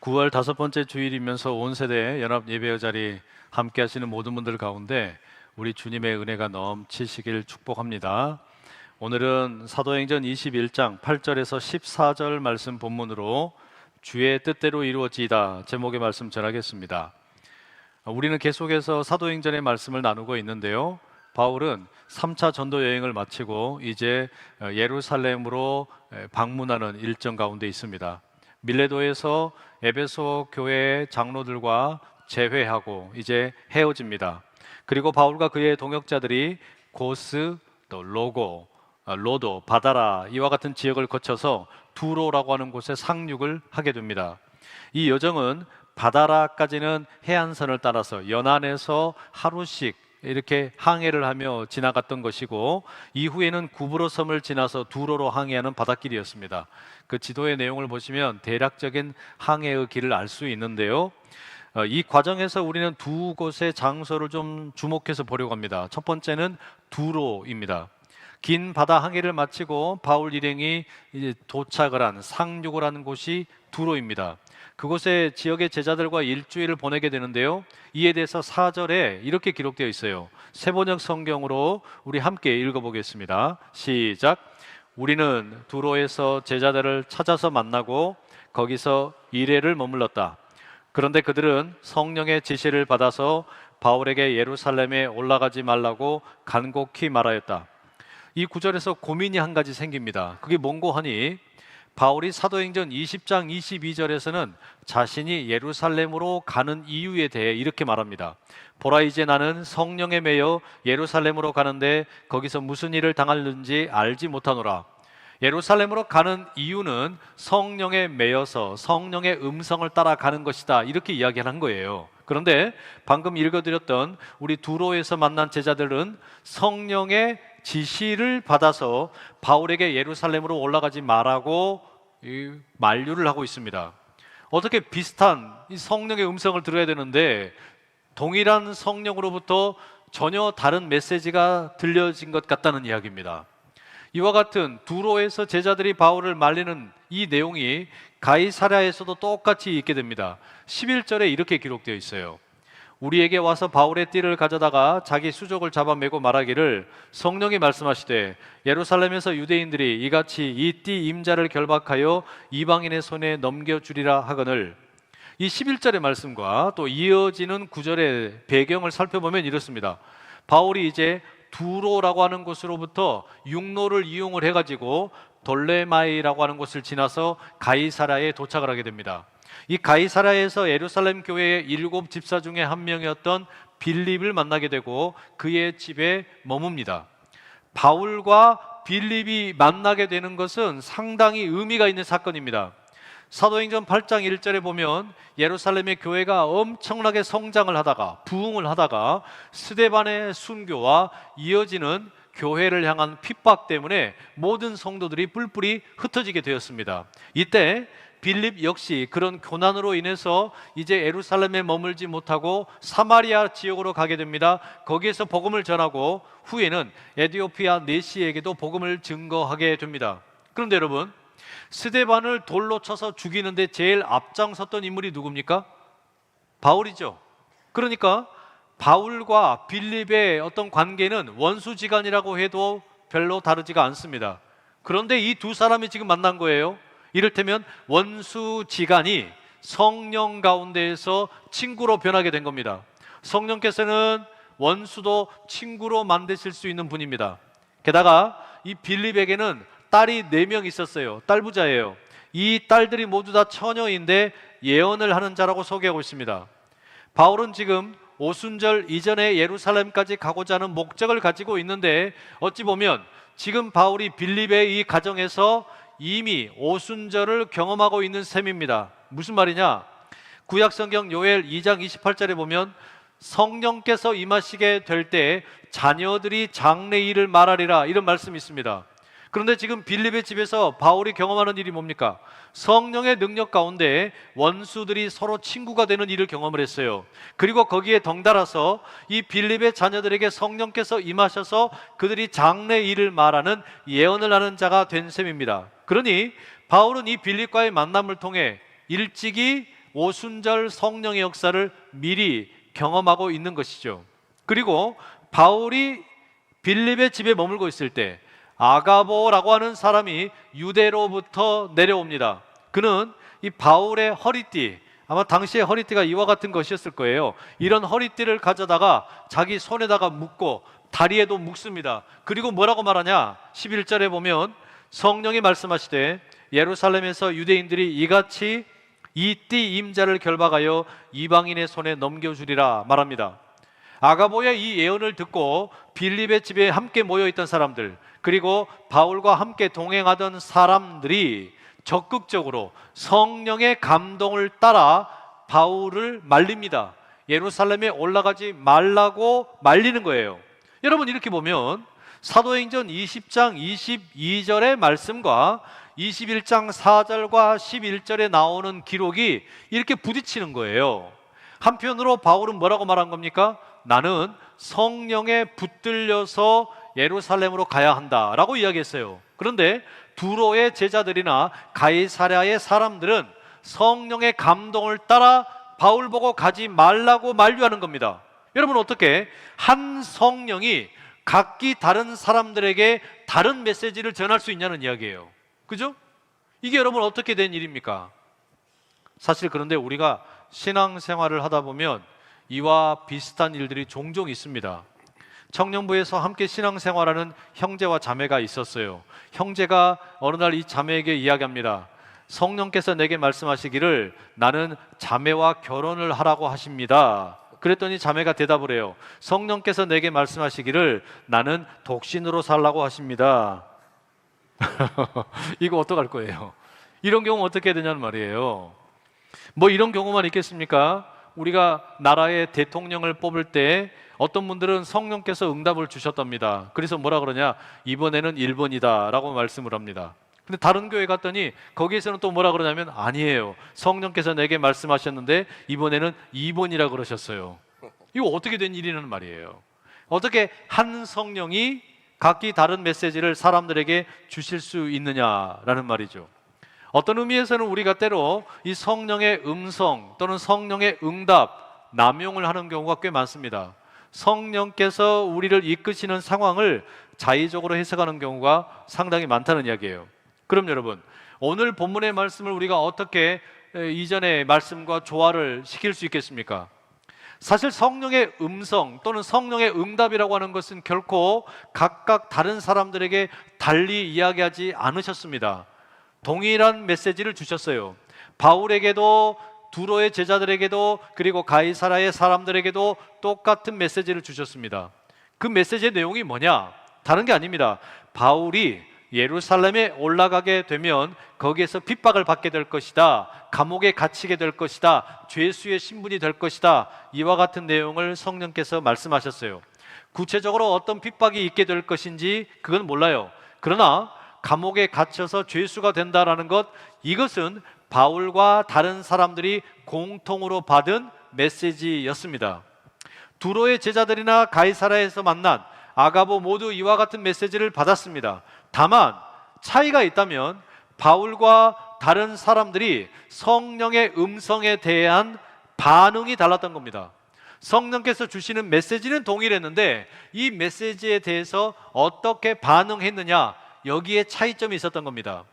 9월 다섯 번째 주일이면서 온 세대 연합 예배의 자리 함께 하시는 모든 분들 가운데 우리 주님의 은혜가 넘치시길 축복합니다. 오늘은 사도행전 21장 8절에서 14절 말씀 본문으로 주의 뜻대로 이루어지이다 제목의 말씀 전하겠습니다. 우리는 계속해서 사도행전의 말씀을 나누고 있는데요. 바울은 3차 전도 여행을 마치고 이제 예루살렘으로 방문하는 일정 가운데 있습니다. 밀레도에서 에베소 교회 장로들과 재회하고 이제 헤어집니다. 그리고 바울과 그의 동역자들이 고스, 또 로고, 로도, 바다라 이와 같은 지역을 거쳐서 두로라고 하는 곳에 상륙을 하게 됩니다. 이 여정은 바다라까지는 해안선을 따라서 연안에서 하루씩 이렇게 항해를 하며 지나갔던 것이고, 이후에는 구브로 섬을 지나서 두로로 항해하는 바닷길이었습니다. 그 지도의 내용을 보시면 대략적인 항해의 길을 알 수 있는데요. 이 과정에서 우리는 두 곳의 장소를 좀 주목해서 보려고 합니다. 첫 번째는 두로입니다. 긴 바다 항해를 마치고 바울 일행이 이제 도착을 한 상륙을 하는 곳이 두로입니다. 그곳에 지역의 제자들과 일주일을 보내게 되는데요. 이에 대해서 4절에 이렇게 기록되어 있어요. 세번역 성경으로 우리 함께 읽어보겠습니다. 시작. 우리는 두로에서 제자들을 찾아서 만나고 거기서 이레를 머물렀다. 그런데 그들은 성령의 지시를 받아서 바울에게 예루살렘에 올라가지 말라고 간곡히 말하였다. 이 구절에서 고민이 한 가지 생깁니다. 그게 뭔고 하니 바울이 사도행전 20장 22절에서는 자신이 예루살렘으로 가는 이유에 대해 이렇게 말합니다. 보라, 이제 나는 성령에 매여 예루살렘으로 가는데 거기서 무슨 일을 당하는지 알지 못하노라. 예루살렘으로 가는 이유는 성령에 매여서 성령의 음성을 따라가는 것이다, 이렇게 이야기를 한 거예요. 그런데 방금 읽어드렸던 우리 두로에서 만난 제자들은 성령의 지시를 받아서 바울에게 예루살렘으로 올라가지 말라고 만류를 하고 있습니다. 어떻게 비슷한 이 성령의 음성을 들어야 되는데 동일한 성령으로부터 전혀 다른 메시지가 들려진 것 같다는 이야기입니다. 이와 같은 두로에서 제자들이 바울을 말리는 이 내용이 가이사랴에서도 똑같이 있게 됩니다. 11절에 이렇게 기록되어 있어요. 우리에게 와서 바울의 띠를 가져다가 자기 수족을 잡아매고 말하기를 성령이 말씀하시되 예루살렘에서 유대인들이 이같이 이 띠 임자를 결박하여 이방인의 손에 넘겨주리라 하거늘. 이 11절의 말씀과 또 이어지는 9절의 배경을 살펴보면 이렇습니다. 바울이 이제 두로라고 하는 곳으로부터 육로를 이용을 해가지고 돌레마이라고 하는 곳을 지나서 가이사랴에 도착을 하게 됩니다. 이 가이사랴에서 예루살렘 교회의 7 집사 중에 한 명이었던 빌립을 만나게 되고 그의 집에 머뭅니다. 바울과 빌립이 만나게 되는 것은 상당히 의미가 있는 사건입니다. 사도행전 8장 1절에 보면 예루살렘의 교회가 엄청나게 성장을 하다가 부흥을 하다가 스데반의 순교와 이어지는 교회를 향한 핍박 때문에 모든 성도들이 뿔뿔이 흩어지게 되었습니다. 이때 빌립 역시 그런 고난으로 인해서 이제 예루살렘에 머물지 못하고 사마리아 지역으로 가게 됩니다. 거기에서 복음을 전하고 후에는 에디오피아 내시에게도 복음을 증거하게 됩니다. 그런데 여러분, 스데반을 돌로 쳐서 죽이는데 제일 앞장섰던 인물이 누굽니까? 바울이죠. 그러니까 바울과 빌립의 어떤 관계는 원수지간이라고 해도 별로 다르지가 않습니다. 그런데 이 두 사람이 지금 만난 거예요. 이를테면 원수지간이 성령 가운데에서 친구로 변하게 된 겁니다. 성령께서는 원수도 친구로 만드실 수 있는 분입니다. 게다가 이 빌립에게는 딸이 4명 있었어요. 딸부자예요. 이 딸들이 모두 다 처녀인데 예언을 하는 자라고 소개하고 있습니다. 바울은 지금 오순절 이전에 예루살렘까지 가고자 하는 목적을 가지고 있는데 어찌 보면 지금 바울이 빌립의 이 가정에서 이미 오순절을 경험하고 있는 셈입니다. 무슨 말이냐? 구약성경 요엘 2장 28절에 보면 성령께서 임하시게 될 때 자녀들이 장래일을 말하리라, 이런 말씀이 있습니다. 그런데 지금 빌립의 집에서 바울이 경험하는 일이 뭡니까? 성령의 능력 가운데 원수들이 서로 친구가 되는 일을 경험을 했어요. 그리고 거기에 덩달아서 이 빌립의 자녀들에게 성령께서 임하셔서 그들이 장래 일을 말하는 예언을 하는 자가 된 셈입니다. 그러니 바울은 이 빌립과의 만남을 통해 일찍이 오순절 성령의 역사를 미리 경험하고 있는 것이죠. 그리고 바울이 빌립의 집에 머물고 있을 때 아가보라고 하는 사람이 유대로부터 내려옵니다. 그는 이 바울의 허리띠, 아마 당시의 허리띠가 이와 같은 것이었을 거예요. 이런 허리띠를 가져다가 자기 손에다가 묶고 다리에도 묶습니다. 그리고 뭐라고 말하냐? 11절에 보면 성령이 말씀하시되 예루살렘에서 유대인들이 이같이 이 띠 임자를 결박하여 이방인의 손에 넘겨주리라 말합니다. 아가보의 이 예언을 듣고 빌립의 집에 함께 모여있던 사람들, 그리고 바울과 함께 동행하던 사람들이 적극적으로 성령의 감동을 따라 바울을 말립니다. 예루살렘에 올라가지 말라고 말리는 거예요. 여러분, 이렇게 보면 사도행전 20장 22절의 말씀과 21장 4절과 11절에 나오는 기록이 이렇게 부딪히는 거예요. 한편으로 바울은 뭐라고 말한 겁니까? 나는 성령에 붙들려서 예루살렘으로 가야 한다라고 이야기했어요. 그런데 두로의 제자들이나 가이사랴의 사람들은 성령의 감동을 따라 바울 보고 가지 말라고 만류하는 겁니다. 여러분, 어떻게 한 성령이 각기 다른 사람들에게 다른 메시지를 전할 수 있냐는 이야기예요. 그죠? 이게 여러분 어떻게 된 일입니까? 사실 그런데 우리가 신앙생활을 하다 보면 이와 비슷한 일들이 종종 있습니다. 청년부에서 함께 신앙생활하는 형제와 자매가 있었어요. 형제가 어느 날 이 자매에게 이야기합니다. 성령께서 내게 말씀하시기를 나는 자매와 결혼을 하라고 하십니다. 그랬더니 자매가 대답을 해요. 성령께서 내게 말씀하시기를 나는 독신으로 살라고 하십니다. 이거 어떡할 거예요? 이런 경우 어떻게 되냐는 말이에요. 뭐 이런 경우만 있겠습니까? 우리가 나라의 대통령을 뽑을 때 어떤 분들은 성령께서 응답을 주셨답니다. 그래서 뭐라 그러냐? 이번에는 1번이다 라고 말씀을 합니다. 근데 다른 교회 갔더니 거기에서는 또 뭐라 그러냐면 아니에요. 성령께서 내게 말씀하셨는데 이번에는 2번이라 그러셨어요. 이거 어떻게 된 일이냐는 말이에요. 어떻게 한 성령이 각기 다른 메시지를 사람들에게 주실 수 있느냐라는 말이죠. 어떤 의미에서는 우리가 때로 이 성령의 음성 또는 성령의 응답 남용을 하는 경우가 꽤 많습니다. 성령께서 우리를 이끄시는 상황을 자의적으로 해석하는 경우가 상당히 많다는 이야기예요. 그럼 여러분, 오늘 본문의 말씀을 우리가 어떻게 이전의 말씀과 조화를 시킬 수 있겠습니까? 사실 성령의 음성 또는 성령의 응답이라고 하는 것은 결코 각각 다른 사람들에게 달리 이야기하지 않으셨습니다. 동일한 메시지를 주셨어요. 바울에게도 두로의 제자들에게도 그리고 가이사라의 사람들에게도 똑같은 메시지를 주셨습니다. 그 메시지의 내용이 뭐냐? 다른 게 아닙니다. 바울이 예루살렘에 올라가게 되면 거기에서 핍박을 받게 될 것이다. 감옥에 갇히게 될 것이다. 죄수의 신분이 될 것이다. 이와 같은 내용을 성령께서 말씀하셨어요. 구체적으로 어떤 핍박이 있게 될 것인지 그건 몰라요. 그러나 감옥에 갇혀서 죄수가 된다라는 것, 이것은 바울과 다른 사람들이 공통으로 받은 메시지였습니다. 두로의 제자들이나 가이사라에서 만난 아가보 모두 이와 같은 메시지를 받았습니다. 다만 차이가 있다면 바울과 다른 사람들이 성령의 음성에 대한 반응이 달랐던 겁니다. 성령께서 주시는 메시지는 동일했는데 이 메시지에 대해서 어떻게 반응했느냐, 여기에 차이점이 있었던 겁니다.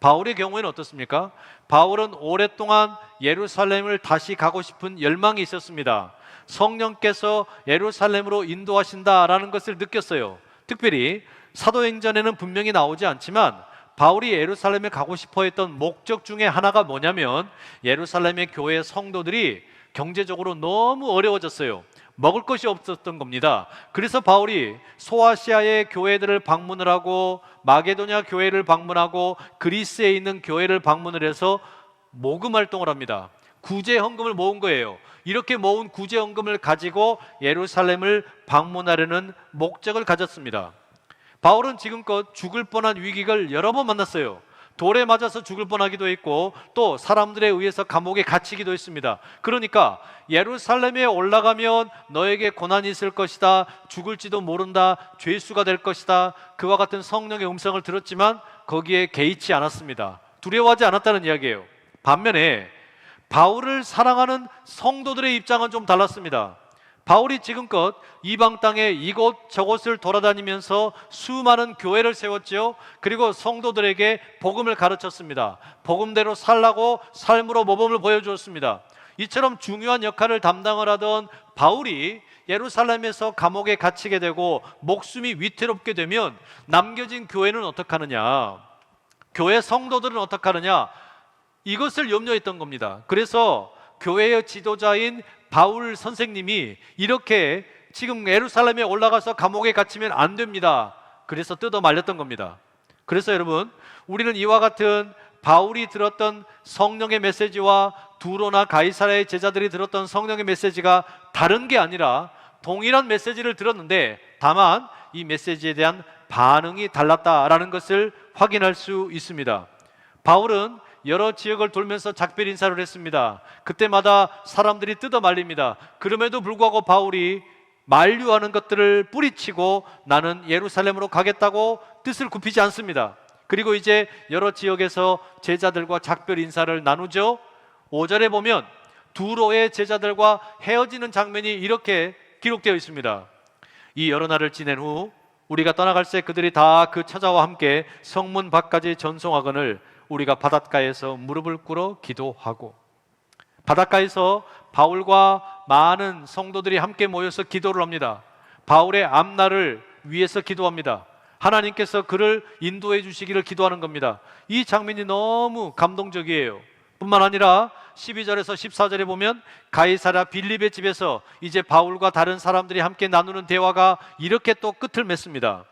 바울의 경우에는 어떻습니까? 바울은 오랫동안 예루살렘을 다시 가고 싶은 열망이 있었습니다. 성령께서 예루살렘으로 인도하신다라는 것을 느꼈어요. 특별히 사도행전에는 분명히 나오지 않지만 바울이 예루살렘에 가고 싶어 했던 목적 중에 하나가 뭐냐면 예루살렘의 교회 성도들이 경제적으로 너무 어려워졌어요. 먹을 것이 없었던 겁니다. 그래서 바울이 소아시아의 교회들을 방문을 하고 마게도냐 교회를 방문하고 그리스에 있는 교회를 방문을 해서 모금 활동을 합니다. 구제 헌금을 모은 거예요. 이렇게 모은 구제 헌금을 가지고 예루살렘을 방문하려는 목적을 가졌습니다. 바울은 지금껏 죽을 뻔한 위기를 여러 번 만났어요. 돌에 맞아서 죽을 뻔하기도 했고 또 사람들에 의해서 감옥에 갇히기도 했습니다. 그러니까 예루살렘에 올라가면 너에게 고난이 있을 것이다, 죽을지도 모른다, 죄수가 될 것이다, 그와 같은 성령의 음성을 들었지만 거기에 개의치 않았습니다. 두려워하지 않았다는 이야기예요. 반면에 바울을 사랑하는 성도들의 입장은 좀 달랐습니다. 바울이 지금껏 이방 땅에 이곳 저곳을 돌아다니면서 수많은 교회를 세웠지요. 그리고 성도들에게 복음을 가르쳤습니다. 복음대로 살라고 삶으로 모범을 보여주었습니다. 이처럼 중요한 역할을 담당을 하던 바울이 예루살렘에서 감옥에 갇히게 되고 목숨이 위태롭게 되면 남겨진 교회는 어떻게 하느냐, 교회 성도들은 어떻게 하느냐, 이것을 염려했던 겁니다. 그래서 교회의 지도자인 바울 선생님이 이렇게 지금 예루살렘에 올라가서 감옥에 갇히면 안 됩니다. 그래서 뜯어 말렸던 겁니다. 그래서 여러분, 우리는 이와 같은 바울이 들었던 성령의 메시지와 두로나 가이사랴의 제자들이 들었던 성령의 메시지가 다른 게 아니라 동일한 메시지를 들었는데 다만 이 메시지에 대한 반응이 달랐다라는 것을 확인할 수 있습니다. 바울은 여러 지역을 돌면서 작별 인사를 했습니다. 그때마다 사람들이 뜯어 말립니다. 그럼에도 불구하고 바울이 만류하는 것들을 뿌리치고 나는 예루살렘으로 가겠다고 뜻을 굽히지 않습니다. 그리고 이제 여러 지역에서 제자들과 작별 인사를 나누죠. 5절에 보면 두로의 제자들과 헤어지는 장면이 이렇게 기록되어 있습니다. 이 여러 날을 지낸 후 우리가 떠나갈새 그들이 다 그 처자와 함께 성문 밖까지 전송하거늘 우리가 바닷가에서 무릎을 꿇어 기도하고. 바닷가에서 바울과 많은 성도들이 함께 모여서 기도를 합니다. 바울의 앞날을 위해서 기도합니다. 하나님께서 그를 인도해 주시기를 기도하는 겁니다. 이 장면이 너무 감동적이에요. 뿐만 아니라 12절에서 14절에 보면 가이사랴 빌립의 집에서 이제 바울과 다른 사람들이 함께 나누는 대화가 이렇게 또 끝을 맺습니다.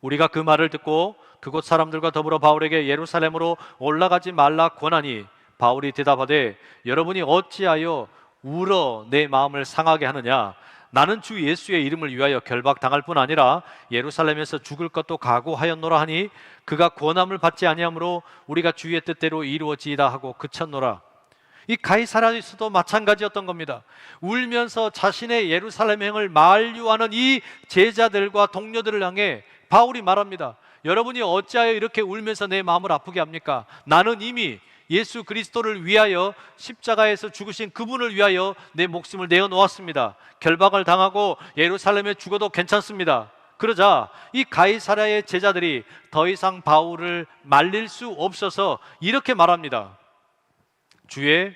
우리가 그 말을 듣고 그곳 사람들과 더불어 바울에게 예루살렘으로 올라가지 말라 권하니 바울이 대답하되 여러분이 어찌하여 울어 내 마음을 상하게 하느냐. 나는 주 예수의 이름을 위하여 결박당할 뿐 아니라 예루살렘에서 죽을 것도 각오하였노라 하니 그가 권함을 받지 아니하므로 우리가 주의 뜻대로 이루어지이다 하고 그쳤노라. 이 가이사랴에서도 마찬가지였던 겁니다. 울면서 자신의 예루살렘행을 만류하는 이 제자들과 동료들을 향해 바울이 말합니다. 여러분이 어찌하여 이렇게 울면서 내 마음을 아프게 합니까? 나는 이미 예수 그리스도를 위하여 십자가에서 죽으신 그분을 위하여 내 목숨을 내어놓았습니다. 결박을 당하고 예루살렘에 죽어도 괜찮습니다. 그러자 이 가이사랴의 제자들이 더 이상 바울을 말릴 수 없어서 이렇게 말합니다. 주의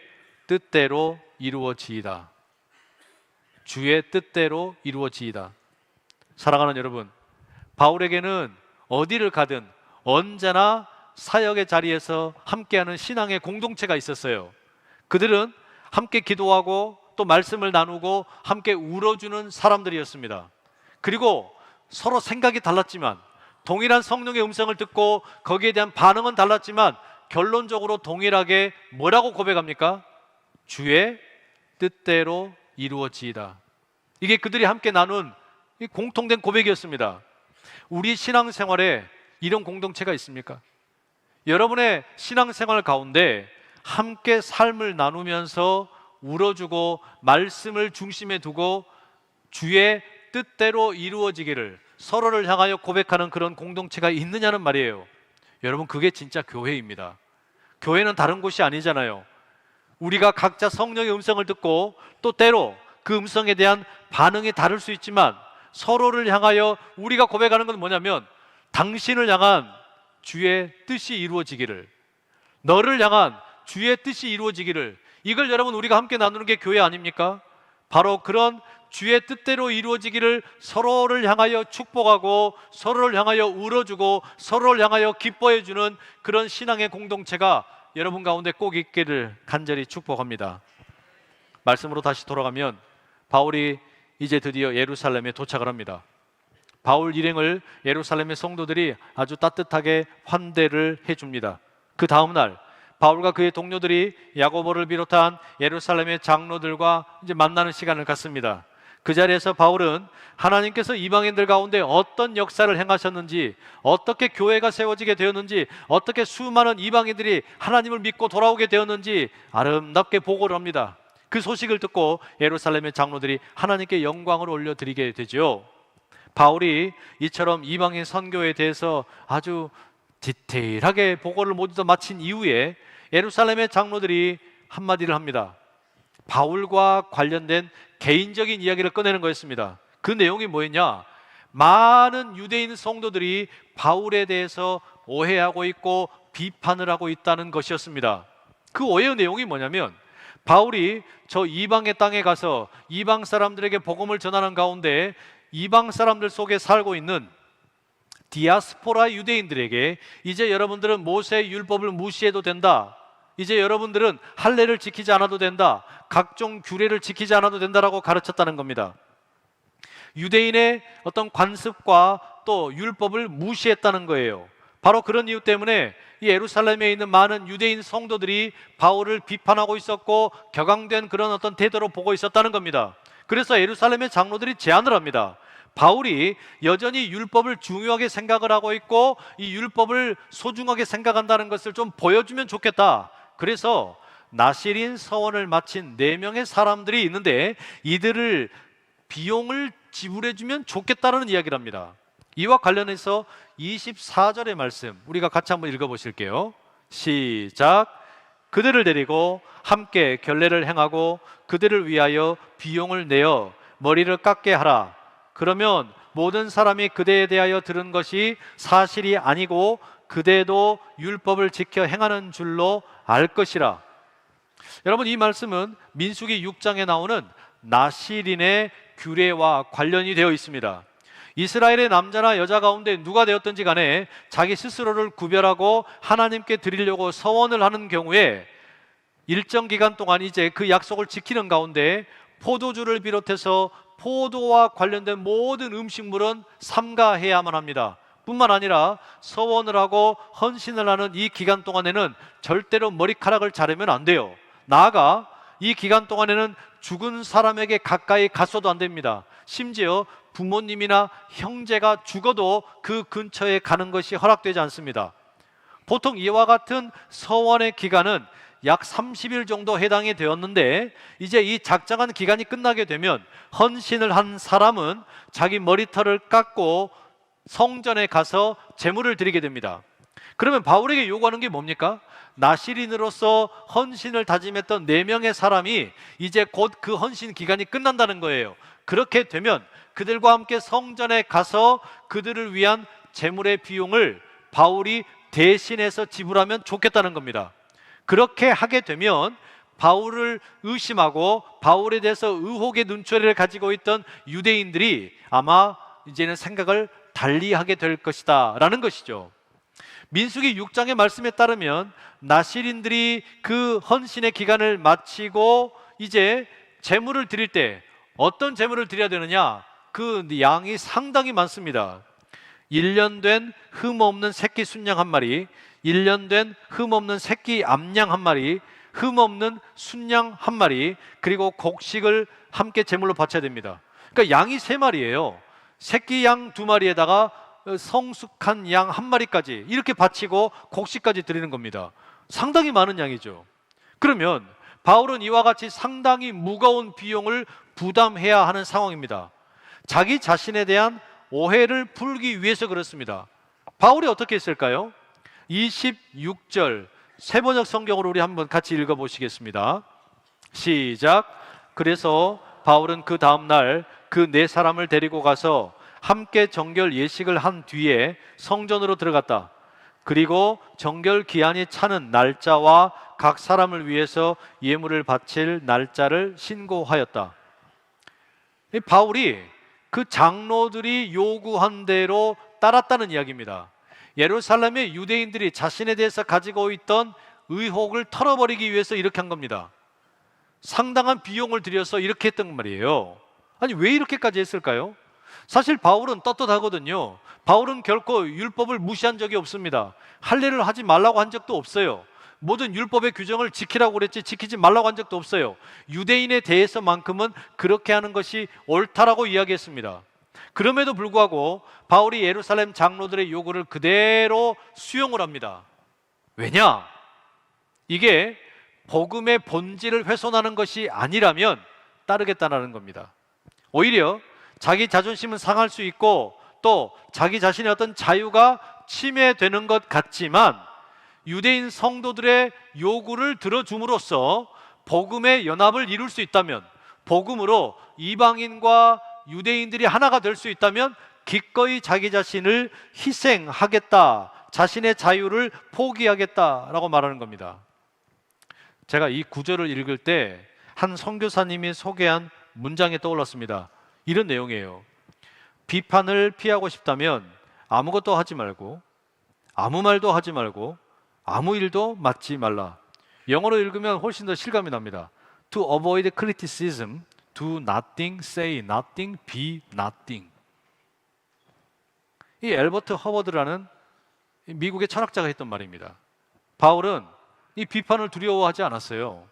뜻대로 이루어지이다. 주의 뜻대로 이루어지이다. 사랑하는 여러분, 바울에게는 어디를 가든 언제나 사역의 자리에서 함께하는 신앙의 공동체가 있었어요. 그들은 함께 기도하고 또 말씀을 나누고 함께 울어주는 사람들이었습니다. 그리고 서로 생각이 달랐지만 동일한 성령의 음성을 듣고 거기에 대한 반응은 달랐지만 결론적으로 동일하게 뭐라고 고백합니까? 주의 뜻대로 이루어지이다. 이게 그들이 함께 나눈 공통된 고백이었습니다. 우리 신앙생활에 이런 공동체가 있습니까? 여러분의 신앙생활 가운데 함께 삶을 나누면서 울어주고 말씀을 중심에 두고 주의 뜻대로 이루어지기를 서로를 향하여 고백하는 그런 공동체가 있느냐는 말이에요. 여러분, 그게 진짜 교회입니다. 교회는 다른 곳이 아니잖아요. 우리가 각자 성령의 음성을 듣고 또 때로 그 음성에 대한 반응이 다를 수 있지만 서로를 향하여 우리가 고백하는 건 뭐냐면 당신을 향한 주의 뜻이 이루어지기를, 너를 향한 주의 뜻이 이루어지기를, 이걸 여러분 우리가 함께 나누는 게 교회 아닙니까? 바로 그런 주의 뜻대로 이루어지기를 서로를 향하여 축복하고 서로를 향하여 울어주고 서로를 향하여 기뻐해주는 그런 신앙의 공동체가 여러분 가운데 꼭 있기를 간절히 축복합니다. 말씀으로 다시 돌아가면 바울이 이제 드디어 예루살렘에 도착을 합니다. 바울 일행을 예루살렘의 성도들이 아주 따뜻하게 환대를 해줍니다. 그 다음 날 바울과 그의 동료들이 야고보를 비롯한 예루살렘의 장로들과 이제 만나는 시간을 갖습니다. 그 자리에서 바울은 하나님께서 이방인들 가운데 어떤 역사를 행하셨는지, 어떻게 교회가 세워지게 되었는지, 어떻게 수많은 이방인들이 하나님을 믿고 돌아오게 되었는지 아름답게 보고를 합니다. 그 소식을 듣고 예루살렘의 장로들이 하나님께 영광을 올려드리게 되죠. 바울이 이처럼 이방인 선교에 대해서 아주 디테일하게 보고를 모두 다 마친 이후에 예루살렘의 장로들이 한마디를 합니다. 바울과 관련된 개인적인 이야기를 꺼내는 거였습니다. 그 내용이 뭐였냐? 많은 유대인 성도들이 바울에 대해서 오해하고 있고 비판을 하고 있다는 것이었습니다. 그 오해의 내용이 뭐냐면, 바울이 저 이방의 땅에 가서 이방 사람들에게 복음을 전하는 가운데 이방 사람들 속에 살고 있는 디아스포라 유대인들에게 이제 여러분들은 모세의 율법을 무시해도 된다, 이제 여러분들은 할례를 지키지 않아도 된다, 각종 규례를 지키지 않아도 된다라고 가르쳤다는 겁니다. 유대인의 어떤 관습과 또 율법을 무시했다는 거예요. 바로 그런 이유 때문에 이 예루살렘에 있는 많은 유대인 성도들이 바울을 비판하고 있었고 격앙된 그런 어떤 태도로 보고 있었다는 겁니다. 그래서 예루살렘의 장로들이 제안을 합니다. 바울이 여전히 율법을 중요하게 생각을 하고 있고 이 율법을 소중하게 생각한다는 것을 좀 보여주면 좋겠다. 그래서 나시린 서원을 마친 4명의 사람들이 있는데 이들을 비용을 지불해주면 좋겠다는 이야기를 합니다. 이와 관련해서 24절의 말씀 우리가 같이 한번 읽어보실게요. 시작. 그들을 데리고 함께 결례를 행하고 그들을 위하여 비용을 내어 머리를 깎게 하라. 그러면 모든 사람이 그대에 대하여 들은 것이 사실이 아니고 그대도 율법을 지켜 행하는 줄로 알 것이라. 여러분, 이 말씀은 민수기 6장에 나오는 나시린의 규례와 관련이 되어 있습니다. 이스라엘의 남자나 여자 가운데 누가 되었든지 간에 자기 스스로를 구별하고 하나님께 드리려고 서원을 하는 경우에 일정 기간 동안 이제 그 약속을 지키는 가운데 포도주를 비롯해서 포도와 관련된 모든 음식물은 삼가해야만 합니다. 뿐만 아니라 서원을 하고 헌신을 하는 이 기간 동안에는 절대로 머리카락을 자르면 안 돼요. 나아가 이 기간 동안에는 죽은 사람에게 가까이 갔어도 안 됩니다. 심지어 부모님이나 형제가 죽어도 그 근처에 가는 것이 허락되지 않습니다. 보통 이와 같은 서원의 기간은 약 30일 정도 해당이 되었는데 이제 이 작정한 기간이 끝나게 되면 헌신을 한 사람은 자기 머리털을 깎고 성전에 가서 제물을 드리게 됩니다. 그러면 바울에게 요구하는 게 뭡니까? 나시린으로서 헌신을 다짐했던 4명의 사람이 이제 곧 그 헌신 기간이 끝난다는 거예요. 그렇게 되면 그들과 함께 성전에 가서 그들을 위한 제물의 비용을 바울이 대신해서 지불하면 좋겠다는 겁니다. 그렇게 하게 되면 바울을 의심하고 바울에 대해서 의혹의 눈초리를 가지고 있던 유대인들이 아마 이제는 생각을 달리하게 될 것이다 라는 것이죠. 민수기 6장의 말씀에 따르면 나시린들이 그 헌신의 기간을 마치고 이제 제물을 드릴 때 어떤 제물을 드려야 되느냐? 그 양이 상당히 많습니다. 1년 된 흠없는 새끼 순양 1마리, 1년 된 흠없는 새끼 암양 1마리, 흠없는 순양 1마리, 그리고 곡식을 함께 제물로 바쳐야 됩니다. 그러니까 양이 3마리예요. 새끼 양 2마리에다가 성숙한 양 1마리까지 이렇게 바치고 곡식까지 드리는 겁니다. 상당히 많은 양이죠. 그러면 바울은 이와 같이 상당히 무거운 비용을 부담해야 하는 상황입니다. 자기 자신에 대한 오해를 풀기 위해서 그렇습니다. 바울이 어떻게 했을까요? 26절 세번역 성경으로 우리 한번 같이 읽어보시겠습니다. 시작. 그래서 바울은 그 다음날 그 4사람을 데리고 가서 함께 정결 예식을 한 뒤에 성전으로 들어갔다. 그리고 정결 기한이 차는 날짜와 각 사람을 위해서 예물을 바칠 날짜를 신고하였다. 바울이 그 장로들이 요구한 대로 따랐다는 이야기입니다. 예루살렘의 유대인들이 자신에 대해서 가지고 있던 의혹을 털어버리기 위해서 이렇게 한 겁니다. 상당한 비용을 들여서 이렇게 했던 말이에요. 아니, 왜 이렇게까지 했을까요? 사실 바울은 떳떳하거든요. 바울은 결코 율법을 무시한 적이 없습니다. 할례를 하지 말라고 한 적도 없어요. 모든 율법의 규정을 지키라고 그랬지 지키지 말라고 한 적도 없어요. 유대인에 대해서만큼은 그렇게 하는 것이 옳다라고 이야기했습니다. 그럼에도 불구하고 바울이 예루살렘 장로들의 요구를 그대로 수용을 합니다. 왜냐? 이게 복음의 본질을 훼손하는 것이 아니라면 따르겠다는 겁니다. 오히려 자기 자존심은 상할 수 있고 또 자기 자신의 어떤 자유가 침해되는 것 같지만 유대인 성도들의 요구를 들어줌으로써 복음의 연합을 이룰 수 있다면, 복음으로 이방인과 유대인들이 하나가 될 수 있다면 기꺼이 자기 자신을 희생하겠다, 자신의 자유를 포기하겠다라고 말하는 겁니다. 제가 이 구절을 읽을 때 한 선교사님이 소개한 문장이 떠올랐습니다. 이런 내용이에요. 비판을 피하고 싶다면 아무것도 하지 말고, 아무 말도 하지 말고, 아무 일도 맡지 말라. 영어로 읽으면 훨씬 더 실감이 납니다. To avoid criticism, do nothing, say nothing, be nothing. 이 엘버트 허버드라는 미국의 철학자가 했던 말입니다. 바울은 이 비판을 두려워하지 않았어요.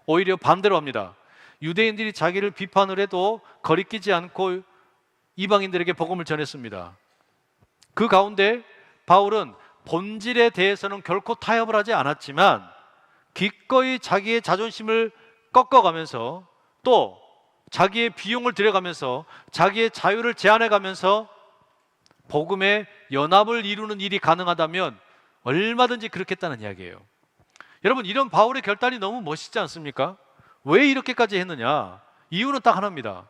오히려 반대로 합니다. 유대인들이 자기를 비판을 해도 거리끼지 않고 이방인들에게 복음을 전했습니다. 그 가운데 바울은 본질에 대해서는 결코 타협을 하지 않았지만 기꺼이 자기의 자존심을 꺾어가면서, 또 자기의 비용을 들여가면서 자기의 자유를 제한해가면서 복음의 연합을 이루는 일이 가능하다면 얼마든지 그렇겠다는 이야기예요. 여러분, 이런 바울의 결단이 너무 멋있지 않습니까? 왜 이렇게까지 했느냐? 이유는 딱 하나입니다.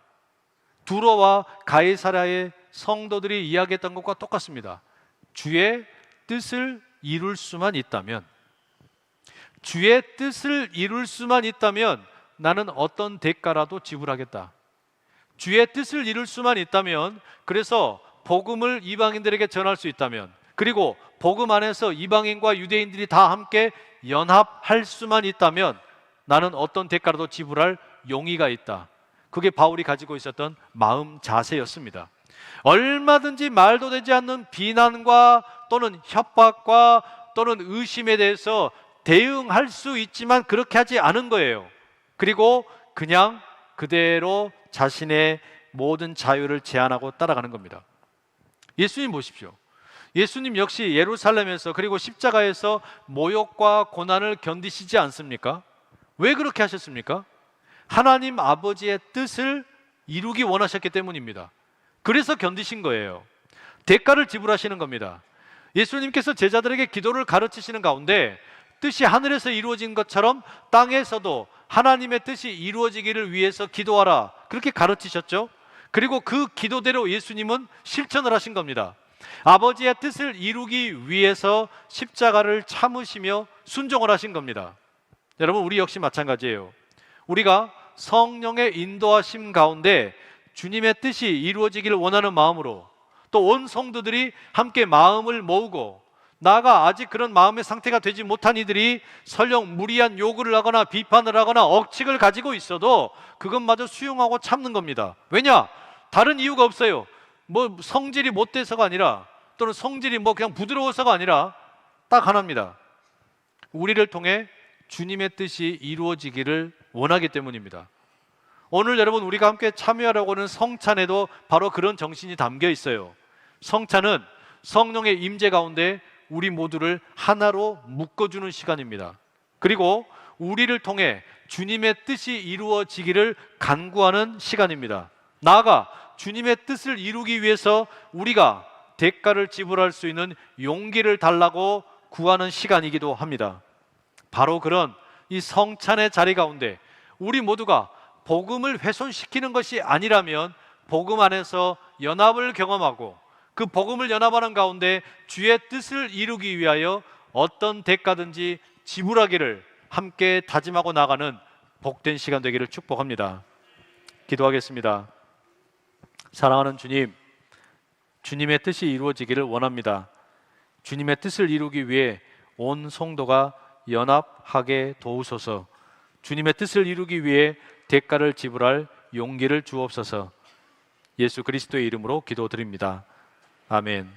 두로와 가이사랴의 성도들이 이야기했던 것과 똑같습니다. 주의 뜻을 이룰 수만 있다면, 주의 뜻을 이룰 수만 있다면 나는 어떤 대가라도 지불하겠다. 주의 뜻을 이룰 수만 있다면, 그래서 복음을 이방인들에게 전할 수 있다면, 그리고 복음 안에서 이방인과 유대인들이 다 함께 연합할 수만 있다면 나는 어떤 대가라도 지불할 용의가 있다. 그게 바울이 가지고 있었던 마음 자세였습니다. 얼마든지 말도 되지 않는 비난과 또는 협박과 또는 의심에 대해서 대응할 수 있지만 그렇게 하지 않은 거예요. 그리고 그냥 그대로 자신의 모든 자유를 제한하고 따라가는 겁니다. 예수님 보십시오. 예수님 역시 예루살렘에서, 그리고 십자가에서 모욕과 고난을 견디시지 않습니까? 왜 그렇게 하셨습니까? 하나님 아버지의 뜻을 이루기 원하셨기 때문입니다. 그래서 견디신 거예요. 대가를 지불하시는 겁니다. 예수님께서 제자들에게 기도를 가르치시는 가운데 뜻이 하늘에서 이루어진 것처럼 땅에서도 하나님의 뜻이 이루어지기를 위해서 기도하라, 그렇게 가르치셨죠. 그리고 그 기도대로 예수님은 실천을 하신 겁니다. 아버지의 뜻을 이루기 위해서 십자가를 참으시며 순종을 하신 겁니다. 여러분, 우리 역시 마찬가지예요. 우리가 성령의 인도하심 가운데 주님의 뜻이 이루어지기를 원하는 마음으로, 또 온 성도들이 함께 마음을 모으고, 나아가 아직 그런 마음의 상태가 되지 못한 이들이 설령 무리한 요구를 하거나 비판을 하거나 억측을 가지고 있어도 그것마저 수용하고 참는 겁니다. 왜냐? 다른 이유가 없어요. 뭐 성질이 못돼서가 아니라, 또는 성질이 뭐 그냥 부드러워서가 아니라 딱 하나입니다. 우리를 통해 주님의 뜻이 이루어지기를 원하기 때문입니다. 오늘 여러분, 우리가 함께 참여하려고 하는 성찬에도 바로 그런 정신이 담겨 있어요. 성찬은 성령의 임재 가운데 우리 모두를 하나로 묶어주는 시간입니다. 그리고 우리를 통해 주님의 뜻이 이루어지기를 간구하는 시간입니다. 나아가 주님의 뜻을 이루기 위해서 우리가 대가를 지불할 수 있는 용기를 달라고 구하는 시간이기도 합니다. 바로 그런 이 성찬의 자리 가운데 우리 모두가 복음을 훼손시키는 것이 아니라면 복음 안에서 연합을 경험하고, 그 복음을 연합하는 가운데 주의 뜻을 이루기 위하여 어떤 대가든지 지불하기를 함께 다짐하고 나가는 복된 시간 되기를 축복합니다. 기도하겠습니다. 사랑하는 주님, 주님의 뜻이 이루어지기를 원합니다. 주님의 뜻을 이루기 위해 온 성도가 연합하게 도우소서. 주님의 뜻을 이루기 위해 대가를 지불할 용기를 주옵소서. 예수 그리스도의 이름으로 기도드립니다. 아멘.